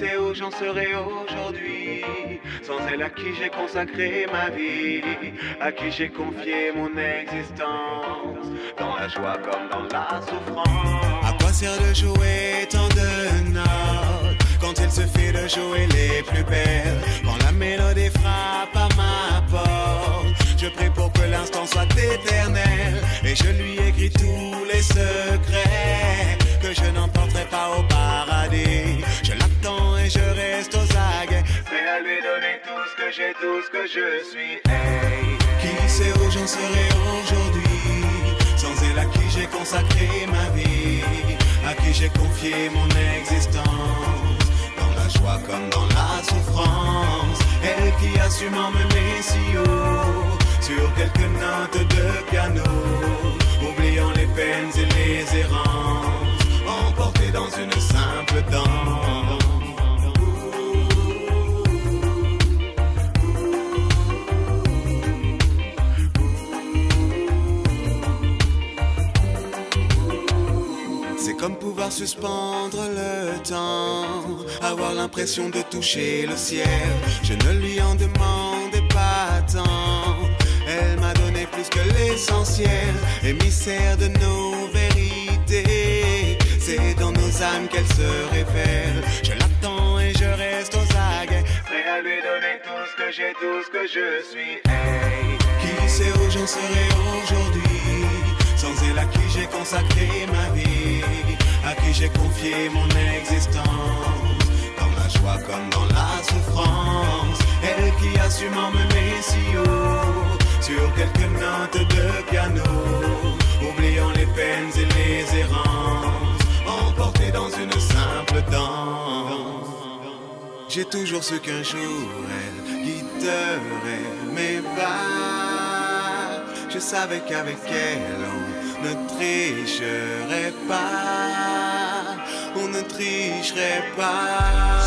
sait où j'en serai aujourd'hui, sans elle à qui j'ai consacré ma vie, à qui j'ai confié mon existence, dans la joie comme dans la souffrance. À quoi sert de jouer tant de notes quand il suffit de jouer les plus belles? Quand la mélodie frappe à ma porte, je prie pour que l'instant soit éternel, et je lui écris tous les secrets que je n'emporterai pas au paradis. Je l'attends et je reste aux aguets, prêt à lui donner tout ce que j'ai, tout ce que je suis. Hey, qui sait où j'en serai aujourd'hui, sans elle à qui j'ai consacré ma vie, à qui j'ai confié mon existence, dans la joie comme dans la souffrance. Elle qui a su m'emmener si haut, sur quelques notes de piano, oubliant les peines et les errances, emporté dans une simple danse. C'est comme pouvoir suspendre le temps, avoir l'impression de toucher le ciel. Je ne lui en demandais pas tant, elle m'a donné plus que l'essentiel, émissaire de nos vérités. C'est dans nos âmes qu'elle se révèle. Je l'attends et je reste aux aguets, prêt à lui donner tout ce que j'ai, tout ce que je suis. Hey, qui sait où j'en serai aujourd'hui, sans elle à qui j'ai consacré ma vie, à qui j'ai confié mon existence, dans la joie comme dans la souffrance. Elle qui a su m'emmener si haut, sur quelques notes de piano, oubliant les peines et les errances, emporté dans une simple danse. J'ai toujours su qu'un jour elle guiderait mes pas. Je savais qu'avec elle on ne tricherait pas, on ne tricherait pas.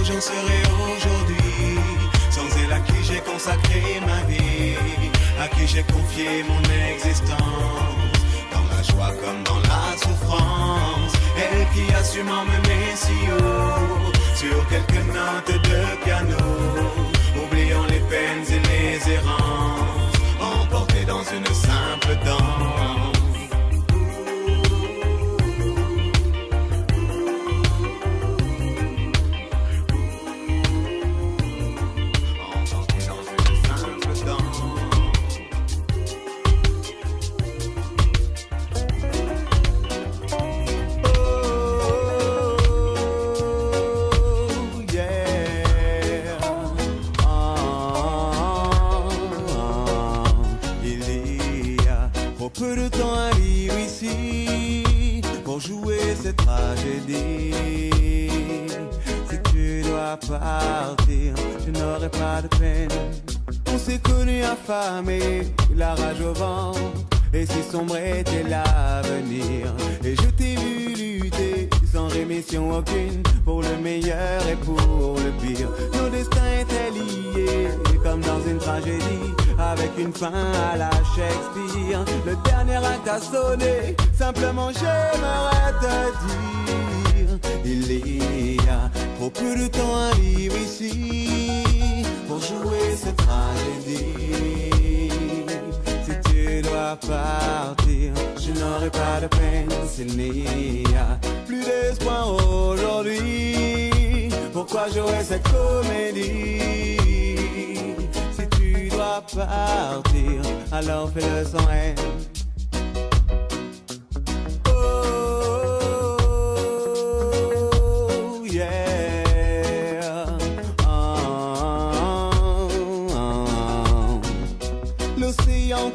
J'en serai aujourd'hui, sans elle à qui j'ai consacré ma vie, à qui j'ai confié mon existence, dans la joie comme dans la souffrance. Elle qui a su m'emmener si haut, sur quelques notes de piano, oubliant les peines et les errances, emporté dans une simple danse. Peu de temps à vivre ici pour jouer cette tragédie. Si tu dois partir, je n'aurai pas de peine. On s'est connus affamés, la rage au ventre, et si sombre était l'avenir. Et je t'ai vu lutter sans rémission aucune, pour le meilleur et pour le pire. Nos destins étaient liés comme dans une tragédie, avec une fin à la Shakespeare. Le dernier acte a sonné, simplement j'aimerais te dire, il y a trop peu de temps à vivre ici pour jouer cette tragédie. Si tu dois partir, je n'aurai pas de peine. S'il n'y a plus d'espoir aujourd'hui, pourquoi jouer cette comédie? Si tu dois partir, alors fais-le sans haine.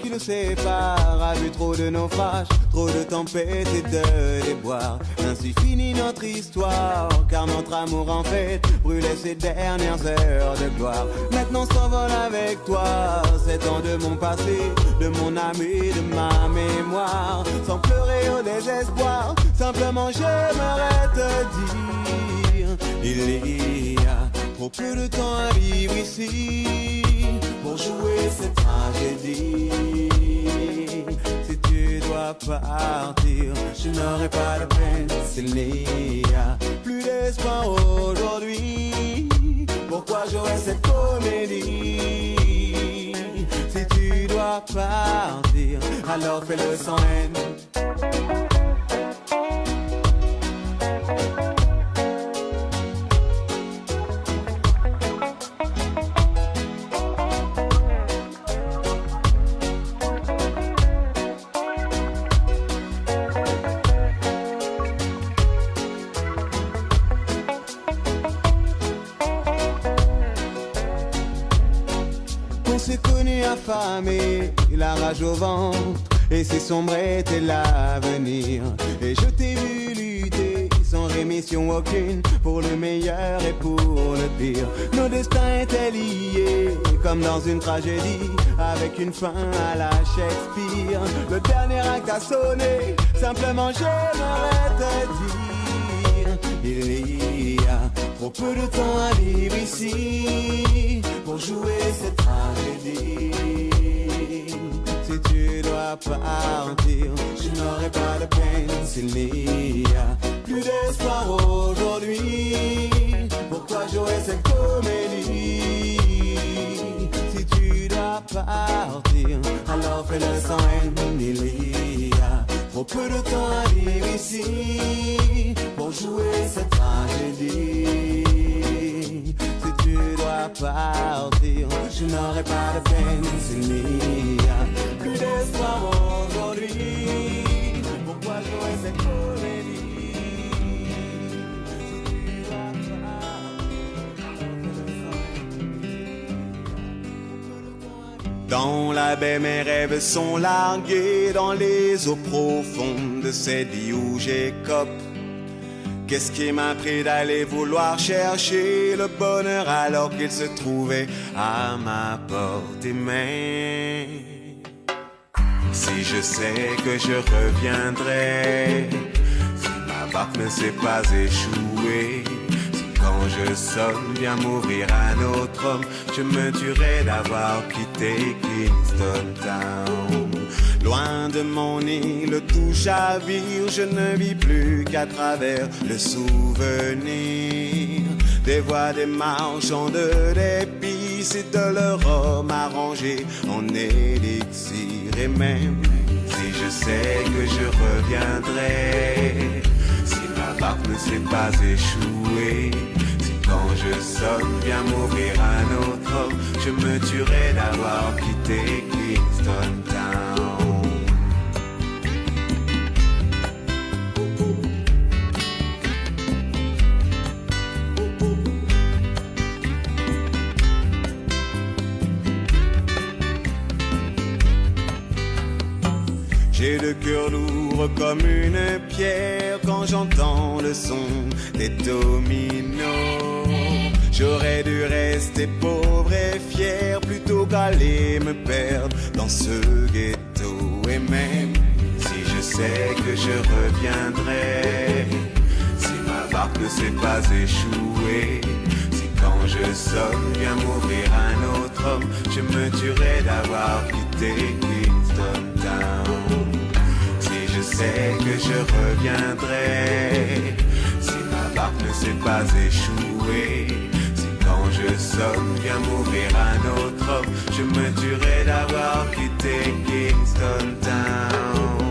qui nous sépare a vu trop de naufrages, trop de tempêtes et de déboires. Ainsi finit notre histoire, car notre amour en fait brûlait ses dernières heures de gloire. Maintenant s'envole avec toi, 7 ans de mon passé, de mon âme et de ma mémoire. Sans pleurer au désespoir, simplement j'aimerais te dire, il y a trop peu de temps à vivre ici pour jouer cette tragédie. Si tu dois partir, je n'aurai pas de peine. S'il n'y a plus d'espoir aujourd'hui, pourquoi jouer cette comédie? Si tu dois partir, alors fais-le sans haine. Affamé, la rage au ventre, et si sombre était l'avenir. Et je t'ai vu lutter sans rémission aucune, pour le meilleur et pour le pire. Nos destins étaient liés, comme dans une tragédie, avec une fin à la Shakespeare. Le dernier acte a sonné, simplement j'aimerais te dire, il y a trop peu de temps à vivre ici pour jouer cette tragédie. Si tu dois partir, je n'aurai pas de peine. S'il n'y a plus d'espoir aujourd'hui, pourquoi jouer cette comédie? Si tu dois partir, alors fais-le sans haine. Il y a trop peu de temps à vivre ici pour jouer cette tragédie. Si tu dois partir, je n'aurai pas de peine. S'il n'y a plus d'espoir aujourd'hui, pourquoi jouer cette comédie? Si tu dois partir, dans la baie, mes rêves sont largués dans les eaux profondes de cette vie où j'écope. Qu'est-ce qui m'a pris d'aller vouloir chercher le bonheur alors qu'il se trouvait à ma portée main? Si je sais que je reviendrai, si ma barque ne s'est pas échouée, si quand je sonne vient m'ouvrir un autre homme, je me tuerai d'avoir quitté Kingston Town. Loin de mon île, tout chavire, je ne vis plus qu'à travers le souvenir des voix des marchands d'épices et de leur homme arrangé en élixir. Et même si je sais que je reviendrai, si ma barque ne s'est pas échouée, si quand je sonne vient m'ouvrir un autre homme, je me tuerai d'avoir quitté Kingston Town. J'ai le cœur lourd comme une pierre quand j'entends le son des dominos. J'aurais dû rester pauvre et fier plutôt qu'aller me perdre dans ce ghetto. Et même si je sais que je reviendrai, si ma barque ne s'est pas échouée, si quand je sonne vient m'ouvrir un autre homme, je me tuerai d'avoir quitté Kingston Town. Si je sais que je reviendrai, si ma barque ne s'est pas échouée, si quand je sonne vient m'ouvrir un autre homme, je me tuerai d'avoir quitté Kingston Town.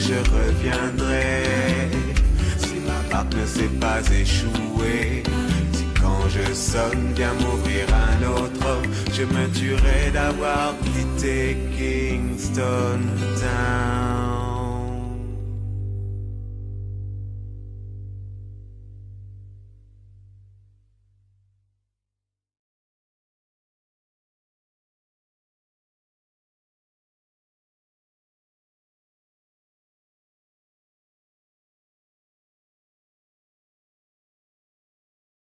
Je reviendrai, si ma barque ne s'est pas échouée, si quand je sonne vient m'ouvrir un autre homme, je me tuerais d'avoir quitté Kingston Town.